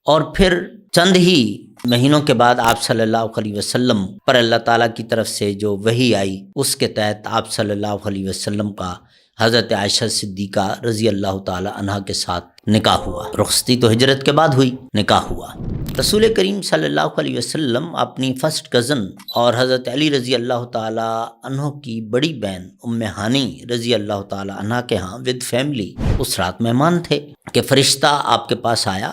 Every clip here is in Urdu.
اور پھر چند ہی مہینوں کے بعد آپ صلی اللہ علیہ وسلم پر اللہ تعالیٰ کی طرف سے جو وحی آئی اس کے تحت آپ صلی اللہ علیہ وسلم کا حضرت عائشہ صدیقہ رضی اللہ تعالی عنہا کے ساتھ نکاح ہوا۔ رخصتی تو ہجرت کے بعد ہوئی، نکاح ہوا۔ رسول کریم صلی اللہ علیہ وسلم اپنی فرسٹ کزن اور حضرت علی رضی اللہ تعالی عنہ کی بڑی بہن ام ہانی رضی اللہ تعالی عنہا کے ہاں ود فیملی اس رات مہمان تھے کہ فرشتہ آپ کے پاس آیا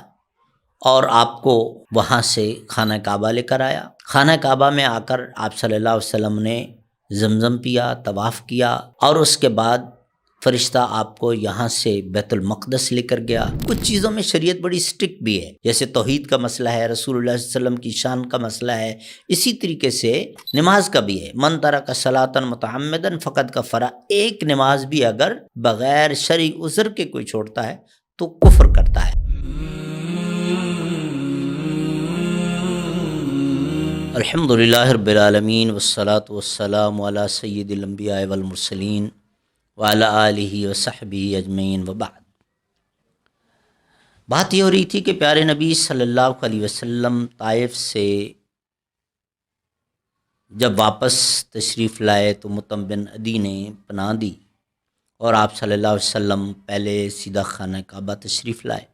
اور آپ کو وہاں سے خانہ کعبہ لے کر آیا۔ خانہ کعبہ میں آ کر آپ صلی اللہ علیہ وسلم نے زمزم پیا، طواف کیا، اور اس کے بعد فرشتہ آپ کو یہاں سے بیت المقدس لے کر گیا۔ کچھ چیزوں میں شریعت بڑی سٹرکٹ بھی ہے، جیسے توحید کا مسئلہ ہے، رسول اللہ صلی اللہ علیہ وسلم کی شان کا مسئلہ ہے، اسی طریقے سے نماز کا بھی ہے۔ من ترک صلاۃ متعمدا فقد کفر، ایک نماز بھی اگر بغیر شرعی عذر کے کوئی چھوڑتا ہے تو کفر کرتا ہے۔ الحمدللہ رب العالمین والصلاة والسلام علی سید الانبیاء والمرسلین وعلی آلہ وصحبہ اجمعین وبعد۔ بات یہ ہو رہی تھی کہ پیارے نبی صلی اللہ علیہ وسلم طائف سے جب واپس تشریف لائے تو مطعم بن عدی نے پناہ دی اور آپ صلی اللہ علیہ وسلم پہلے سیدھا خانہ کعبہ تشریف لائے،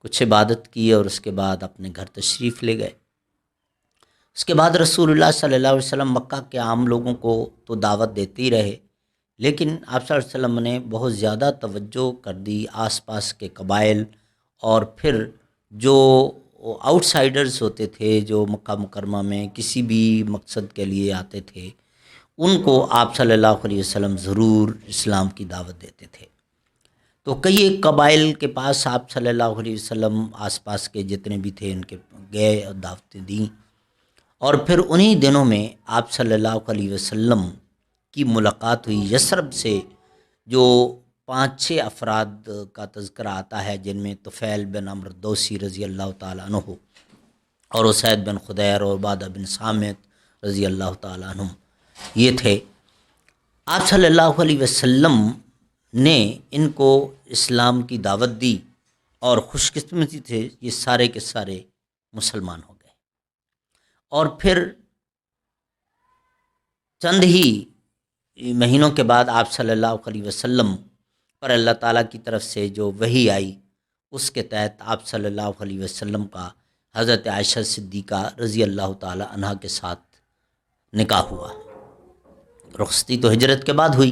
کچھ عبادت کی اور اس کے بعد اپنے گھر تشریف لے گئے۔ اس کے بعد رسول اللہ صلی اللہ علیہ وسلم مکہ کے عام لوگوں کو تو دعوت دیتے ہی رہے، لیکن آپ صلی اللہ علیہ وسلم نے بہت زیادہ توجہ کر دی آس پاس کے قبائل اور پھر جو آؤٹ سائیڈرز ہوتے تھے جو مکہ مکرمہ میں کسی بھی مقصد کے لیے آتے تھے، ان کو آپ صلی اللہ علیہ وسلم ضرور اسلام کی دعوت دیتے تھے۔ تو کئی ایک قبائل کے پاس آپ صلی اللہ علیہ وسلم آس پاس کے جتنے بھی تھے ان کے گئے اور دعوتیں دیں، اور پھر انہی دنوں میں آپ صلی اللہ علیہ وسلم کی ملاقات ہوئی یثرب سے جو 5-6 افراد کا تذکرہ آتا ہے، جن میں طفیل بن عمرو دوسی رضی اللہ تعالیٰ عنہ اور اسید بن خدیر اور عبادہ بن صامت رضی اللہ تعالیٰ عنہ یہ تھے۔ آپ صلی اللہ علیہ وسلم نے ان کو اسلام کی دعوت دی اور خوش قسمتی تھے یہ سارے کے سارے مسلمان ہو گئے۔ اور پھر چند ہی مہینوں کے بعد آپ صلی اللہ علیہ وسلم پر اللہ تعالیٰ کی طرف سے جو وحی آئی اس کے تحت آپ صلی اللہ علیہ وسلم کا حضرت عائشہ صدیقہ رضی اللہ تعالیٰ عنہا کے ساتھ نکاح ہوا۔ رخصتی تو ہجرت کے بعد ہوئی،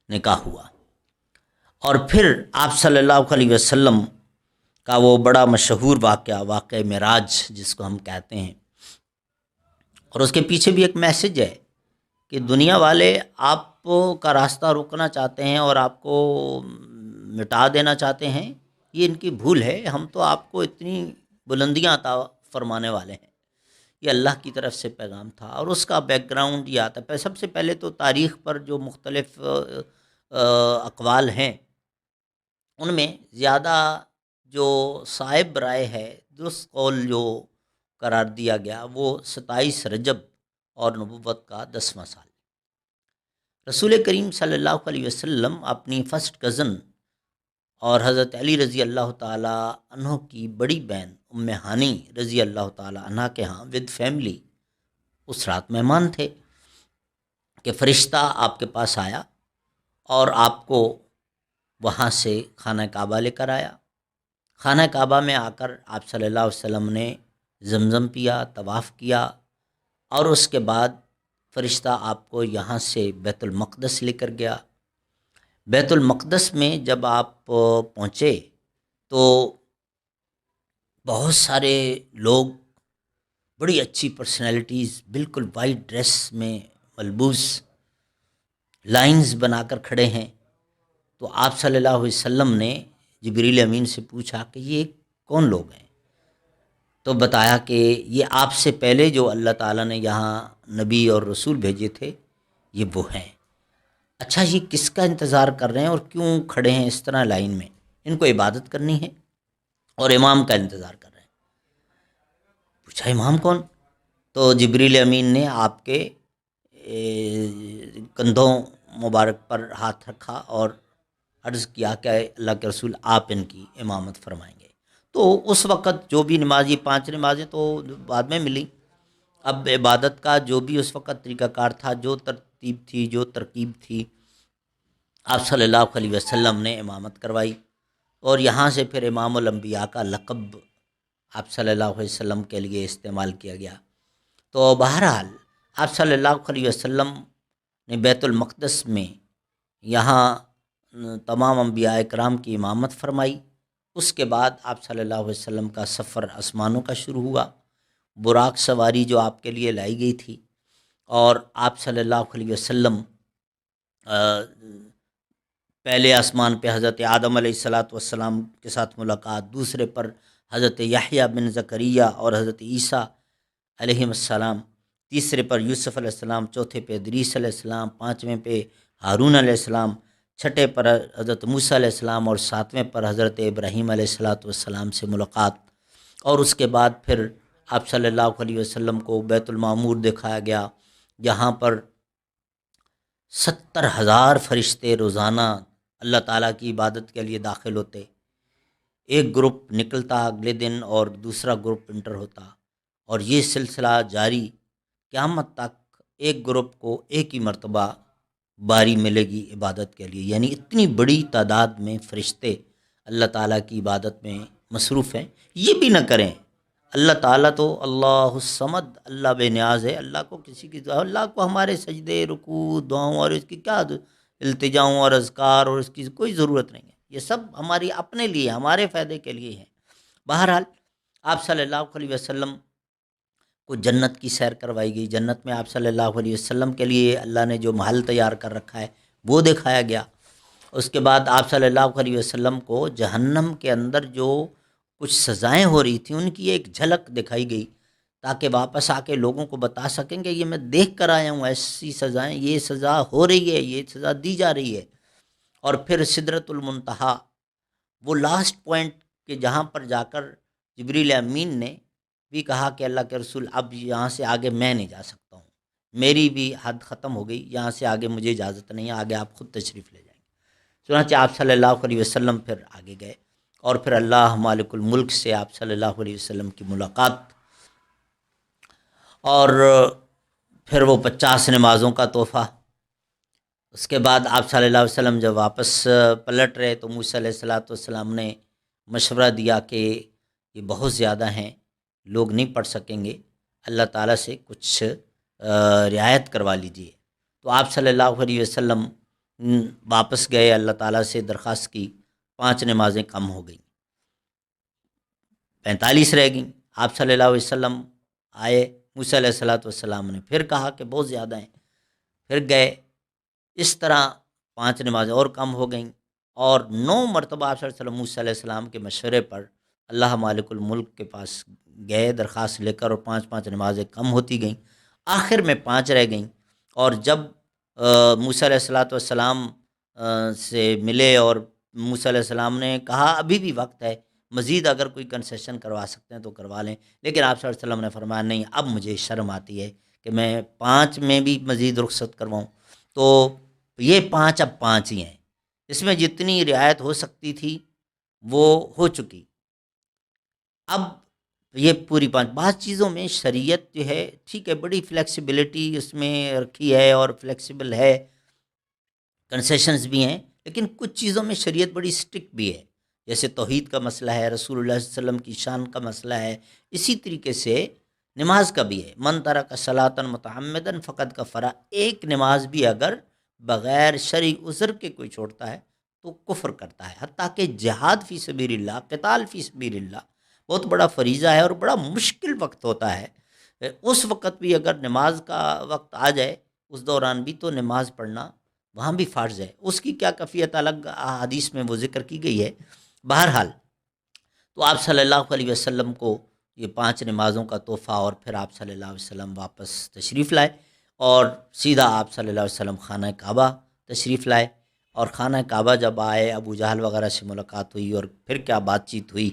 نکاح ہوا۔ اور پھر آپ صلی اللہ علیہ وسلم کا وہ بڑا مشہور واقعہ معراج جس کو ہم کہتے ہیں، اور اس کے پیچھے بھی ایک میسج ہے کہ دنیا والے آپ کا راستہ روکنا چاہتے ہیں اور آپ کو مٹا دینا چاہتے ہیں، یہ ان کی بھول ہے۔ ہم تو آپ کو اتنی بلندیاں عطا فرمانے والے ہیں۔ یہ اللہ کی طرف سے پیغام تھا، اور اس کا بیک گراؤنڈ یہ آتا ہے۔ سب سے پہلے تو تاریخ پر جو مختلف اقوال ہیں ان میں زیادہ جو صائب رائے ہے، درست قول جو قرار دیا گیا وہ 27 رجب اور نبوت کا 10واں سال۔ رسول کریم صلی اللہ علیہ وسلم اپنی فرسٹ کزن اور حضرت علی رضی اللہ تعالی عنہ کی بڑی بہن ام ہانی رضی اللہ تعالی عنہا کے ہاں ود فیملی اس رات مہمان تھے کہ فرشتہ آپ کے پاس آیا اور آپ کو وہاں سے خانہ کعبہ لے کر آیا۔ خانہ کعبہ میں آ کر آپ صلی اللہ علیہ وسلم نے زمزم پیا، طواف کیا، اور اس کے بعد فرشتہ آپ کو یہاں سے بیت المقدس لے کر گیا۔ بیت المقدس میں جب آپ پہنچے تو بہت سارے لوگ، بڑی اچھی پرسنالٹیز، بالکل وائٹ ڈریس میں ملبوس، لائنز بنا کر کھڑے ہیں۔ تو آپ صلی اللہ علیہ وسلم نے جبریل امین سے پوچھا کہ یہ کون لوگ ہیں؟ تو بتایا کہ یہ آپ سے پہلے جو اللہ تعالیٰ نے یہاں نبی اور رسول بھیجے تھے یہ وہ ہیں۔ اچھا، یہ کس کا انتظار کر رہے ہیں اور کیوں کھڑے ہیں اس طرح لائن میں؟ ان کو عبادت کرنی ہے اور امام کا انتظار کر رہے ہیں۔ پوچھا امام کون؟ تو جبریل امین نے آپ کے کندھوں مبارک پر ہاتھ رکھا اور عرض کیا کہ اللہ کے رسول آپ ان کی امامت فرمائیں گے۔ تو اس وقت جو بھی نماز، یہ 5 نمازیں تو بعد میں ملیں، اب عبادت کا جو بھی اس وقت طریقہ کار تھا، جو ترتیب تھی، جو ترکیب تھی، آپ صلی اللہ علیہ وسلم نے امامت کروائی، اور یہاں سے پھر امام الانبیاء کا لقب آپ صلی اللہ علیہ وسلم کے لیے استعمال کیا گیا۔ تو بہرحال آپ صلی اللہ علیہ وسلم نے بیت المقدس میں یہاں تمام انبیاء اکرام کی امامت فرمائی۔ اس کے بعد آپ صلی اللہ علیہ وسلم کا سفر آسمانوں کا شروع ہوا، براق سواری جو آپ کے لیے لائی گئی تھی، اور آپ صلی اللہ علیہ وسلم پہلے آسمان پہ حضرت آدم علیہ السلام کے ساتھ ملاقات، دوسرے پر حضرت یحییٰ بن زکریا اور حضرت عیسیٰ علیہ السلام، تیسرے پر یوسف علیہ السلام، چوتھے پہ ادریس علیہ السلام، پانچویں پہ ہارون علیہ السلام، چھٹے پر حضرت موسیٰ علیہ السلام، اور ساتویں پر حضرت ابراہیم علیہ السلام سے ملاقات۔ اور اس کے بعد پھر آپ صلی اللہ علیہ وسلم کو بیت المعمور دکھایا گیا، جہاں پر 70,000 فرشتے روزانہ اللہ تعالیٰ کی عبادت کے لیے داخل ہوتے، ایک گروپ نکلتا اگلے دن اور دوسرا گروپ انٹر ہوتا، اور یہ سلسلہ جاری قیامت تک، ایک گروپ کو ایک ہی مرتبہ باری ملے گی عبادت کے لیے، یعنی اتنی بڑی تعداد میں فرشتے اللہ تعالیٰ کی عبادت میں مصروف ہیں۔ یہ بھی نہ کریں، اللہ تعالیٰ تو اللہ الصمد، اللہ بے نیاز ہے، اللہ کو کسی کی، اللہ کو ہمارے سجدے، رکوع، دعاؤں اور اس کی کیا التجاؤں اور اذکار اور اس کی کوئی ضرورت نہیں ہے، یہ سب ہماری اپنے لیے، ہمارے فائدے کے لیے ہیں۔ بہرحال آپ صلی اللہ علیہ وسلم کو جنت کی سیر کروائی گئی، جنت میں آپ صلی اللہ علیہ وسلم کے لیے اللہ نے جو محل تیار کر رکھا ہے وہ دکھایا گیا۔ اس کے بعد آپ صلی اللہ علیہ وسلم کو جہنم کے اندر جو کچھ سزائیں ہو رہی تھیں ان کی ایک جھلک دکھائی گئی، تاکہ واپس آ کے لوگوں کو بتا سکیں کہ یہ میں دیکھ کر آیا ہوں، ایسی سزائیں، یہ سزا ہو رہی ہے، یہ سزا دی جا رہی ہے۔ اور پھر سدرۃ المنتہا، وہ لاسٹ پوائنٹ کہ جہاں پر جا کر جبریل امین نے بھی کہا کہ اللہ کے رسول اب یہاں سے آگے میں نہیں جا سکتا ہوں، میری بھی حد ختم ہو گئی، یہاں سے آگے مجھے اجازت نہیں ہے، آگے آپ خود تشریف لے جائیں گے۔ چنانچہ آپ صلی اللہ علیہ وسلم پھر آگے گئے، اور پھر اللہ مالک الملک سے آپ صلی اللہ علیہ وسلم کی ملاقات، اور پھر وہ 50 نمازوں کا تحفہ۔ اس کے بعد آپ صلی اللہ علیہ وسلم جب واپس پلٹ رہے تو موسیٰ علیہ السلام نے مشورہ دیا کہ یہ بہت زیادہ ہیں، لوگ نہیں پڑھ سکیں گے، اللہ تعالیٰ سے کچھ رعایت کروا لیجیے۔ تو آپ صلی اللہ علیہ وسلم واپس گئے، اللہ تعالیٰ سے درخواست کی، 5 نمازیں کم ہو گئیں، 45 رہ گئیں۔ آپ صلی اللہ علیہ وسلم آئے، موسیٰ علیہ السلام نے پھر کہا کہ بہت زیادہ ہیں، پھر گئے، اس طرح 5 نمازیں اور کم ہو گئیں، اور 9 مرتبہ آپ صلی اللہ علیہ وسلم موسیٰ علیہ السلام کے مشورے پر اللہ مالک الملک کے پاس گئے درخواست لے کر، اور 5 نمازیں کم ہوتی گئیں، آخر میں 5 رہ گئیں۔ اور جب موسیٰ علیہ السلام سے ملے، اور موسیٰ علیہ السلام نے کہا ابھی بھی وقت ہے، مزید اگر کوئی کنسیشن کروا سکتے ہیں تو کروا لیں، لیکن آپ صلی اللہ علیہ وسلم نے فرمایا نہیں، اب مجھے شرم آتی ہے کہ میں 5 میں بھی مزید رخصت کرواؤں، تو یہ 5 اب 5 ہی ہیں، اس میں جتنی رعایت ہو سکتی تھی وہ ہو چکی۔ اب یہ پوری 5، بعض چیزوں میں شریعت جو ہے ٹھیک ہے، بڑی فلیکسیبلٹی اس میں رکھی ہے اور فلیکسیبل ہے، کنسیشنز بھی ہیں، لیکن کچھ چیزوں میں شریعت بڑی اسٹرکٹ بھی ہے، جیسے توحید کا مسئلہ ہے، رسول اللہ صلی اللہ علیہ وسلم کی شان کا مسئلہ ہے، اسی طریقے سے نماز کا بھی ہے، من ترک صلاۃ متعمدا فقد کفر، ایک نماز بھی اگر بغیر شرعی عذر کے کوئی چھوڑتا ہے تو کفر کرتا ہے۔ حتیٰ کہ جہاد فی سبیل اللہ، قتال فی سبیل اللہ بہت بڑا فریضہ ہے اور بڑا مشکل وقت ہوتا ہے، اس وقت بھی اگر نماز کا وقت آ جائے اس دوران بھی، تو نماز پڑھنا وہاں بھی فرض ہے، اس کی کیا کیفیت الگ حدیث میں وہ ذکر کی گئی ہے۔ بہرحال تو آپ صلی اللہ علیہ وسلم کو یہ 5 نمازوں کا تحفہ، اور پھر آپ صلی اللہ علیہ وسلم واپس تشریف لائے، اور سیدھا آپ صلی اللہ علیہ وسلم خانہ کعبہ تشریف لائے، اور خانہ کعبہ جب آئے ابو جہل وغیرہ سے ملاقات ہوئی، اور پھر کیا بات چیت ہوئی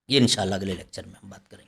یہ انشاءاللہ اگلے لیکچر میں ہم بات کریں گے۔